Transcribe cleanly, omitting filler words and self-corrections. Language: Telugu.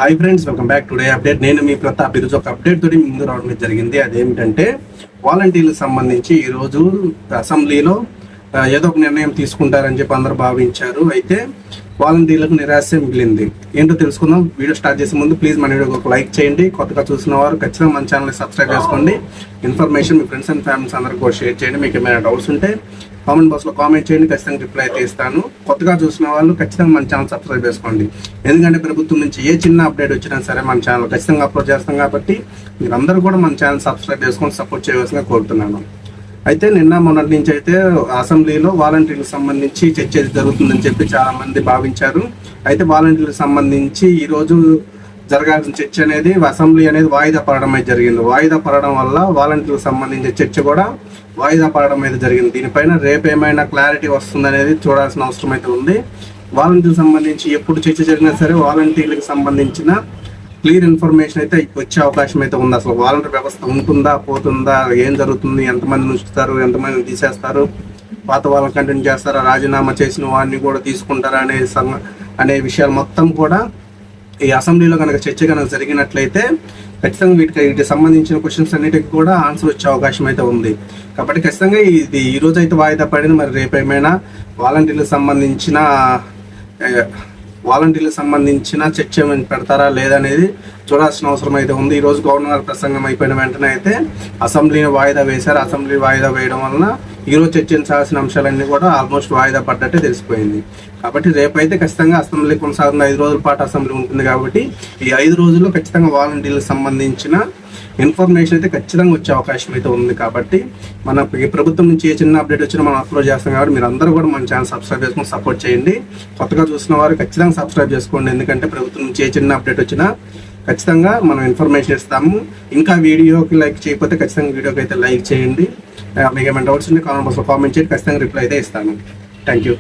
Hi friends, welcome back today update. నేను మీ ప్రతాప్. ఈరోజు ఒక అప్డేట్ తోటి ముందు రావడం జరిగింది. అదేమిటంటే వాలంటీర్లకు సంబంధించి ఈరోజు అసెంబ్లీలో ఏదో ఒక నిర్ణయం తీసుకుంటారని చెప్పి అందరూ భావించారు. అయితే వాలంటీర్లకు నిరాశ మిగిలింది. ఏంటో తెలుసుకుందాం. వీడియో స్టార్ట్ చేసే ముందు ప్లీజ్ మన వీడియోకి ఒక లైక్ చేయండి. కొత్తగా చూసిన వారు ఖచ్చితంగా మన ఛానల్ని సబ్స్క్రైబ్ చేసుకోండి. Information me friends and families అందరికీ కూడా షేర్ చేయండి. మీకు ఏమైనా డౌట్స్ ఉంటే కామెంట్ బాక్స్లో కామెంట్ చేయండి. ఖచ్చితంగా రిప్లై అయితే ఇస్తాను. కొత్తగా చూసిన వాళ్ళు ఖచ్చితంగా మన ఛానల్ సబ్స్క్రైబ్ చేసుకోండి. ఎందుకంటే ప్రభుత్వం నుంచి ఏ చిన్న అప్డేట్ వచ్చినా సరే మన ఛానల్ ఖచ్చితంగా అప్లోడ్ చేస్తాం కాబట్టి మీరు అందరూ కూడా మన ఛానల్ సబ్స్క్రైబ్ చేసుకొని సపోర్ట్ చేయవలసిందిగా కోరుతున్నాను. అయితే నిన్న మొన్నటి నుంచి అయితే అసెంబ్లీలో వాలంటీర్లకు సంబంధించి చర్చ జరుగుతుందని చెప్పి చాలా మంది భావించారు. అయితే వాలంటీర్లకు సంబంధించి ఈరోజు జరగాల్సిన చర్చ అనేది అసెంబ్లీ అనేది వాయిదా పడడం అయితే జరిగింది. వాయిదా పడడం వల్ల వాలంటీర్లకు సంబంధించిన చర్చ కూడా వాయిదా పడడం అయితే జరిగింది. దీనిపైన రేపు ఏమైనా క్లారిటీ వస్తుందనేది చూడాల్సిన అవసరం అయితే ఉంది. వాలంటీర్లకు సంబంధించి ఎప్పుడు చర్చ జరిగినా సరే వాలంటీర్లకు సంబంధించిన క్లియర్ ఇన్ఫర్మేషన్ అయితే వచ్చే అవకాశం అయితే ఉంది. అసలు వాలంటీర్ వ్యవస్థ ఉంటుందా, పోతుందా, ఏం జరుగుతుంది, ఎంతమంది ఉంచుతారు, ఎంతమంది తీసేస్తారు, పాత వాళ్ళని కంటిన్యూ చేస్తారా, రాజీనామా చేసిన వారిని కూడా తీసుకుంటారా అనే విషయాలు మొత్తం కూడా ఈ అసెంబ్లీలో కనుక చర్చ కనుక జరిగినట్లయితే ఖచ్చితంగా వీటికి సంబంధించిన క్వశ్చన్స్ అన్నిటికి కూడా ఆన్సర్ వచ్చే అవకాశం అయితే ఉంది. కాబట్టి ఖచ్చితంగా ఇది ఈ రోజు అయితే వాయిదా పడింది. మరి రేపు ఏమైనా వాలంటీర్లకు సంబంధించిన చర్చ పెడతారా లేదనేది చూడాల్సిన అవసరం అయితే ఉంది. ఈరోజు గవర్నర్ ప్రసంగం అయిపోయిన వెంటనే అయితే అసెంబ్లీని వాయిదా వేశారు. అసెంబ్లీ వాయిదా వేయడం వలన ఈరోజు చర్చించాల్సిన అంశాలన్నీ కూడా ఆల్మోస్ట్ వాయిదా పడ్డట్టే తెలిసిపోయింది. కాబట్టి రేపైతే ఖచ్చితంగా అసెంబ్లీ కొనసాగుతుంది. 5 రోజుల పాటు అసెంబ్లీ ఉంటుంది. కాబట్టి ఈ 5 రోజుల్లో ఖచ్చితంగా వాలంటీర్లకు సంబంధించిన ఇన్ఫర్మేషన్ అయితే ఖచ్చితంగా వచ్చే అవకాశం అయితే ఉంది. కాబట్టి మన ప్రభుత్వం నుంచి ఏ చిన్న అప్డేట్ వచ్చినా మనం అప్లోడ్ చేస్తాం. కాబట్టి మీరు అందరూ కూడా మన ఛానల్ సబ్స్క్రైబ్ చేసుకొని సపోర్ట్ చేయండి. కొత్తగా చూసిన వారు ఖచ్చితంగా సబ్స్క్రైబ్ చేసుకోండి. ఎందుకంటే ప్రభుత్వం నుంచి ఏ చిన్న అప్డేట్ వచ్చినా ఖచ్చితంగా మనం ఇన్ఫర్మేషన్ ఇస్తాము. ఇంకా వీడియోకి లైక్ చేయకపోతే ఖచ్చితంగా వీడియోకి అయితే లైక్ చేయండి. మీకు ఏమైనా డౌట్స్ ఉంటే కామెంట్ బాక్స్లో కామెంట్ చేయండి. ఖచ్చితంగా రిప్లై అయితే ఇస్తాను. Thank you.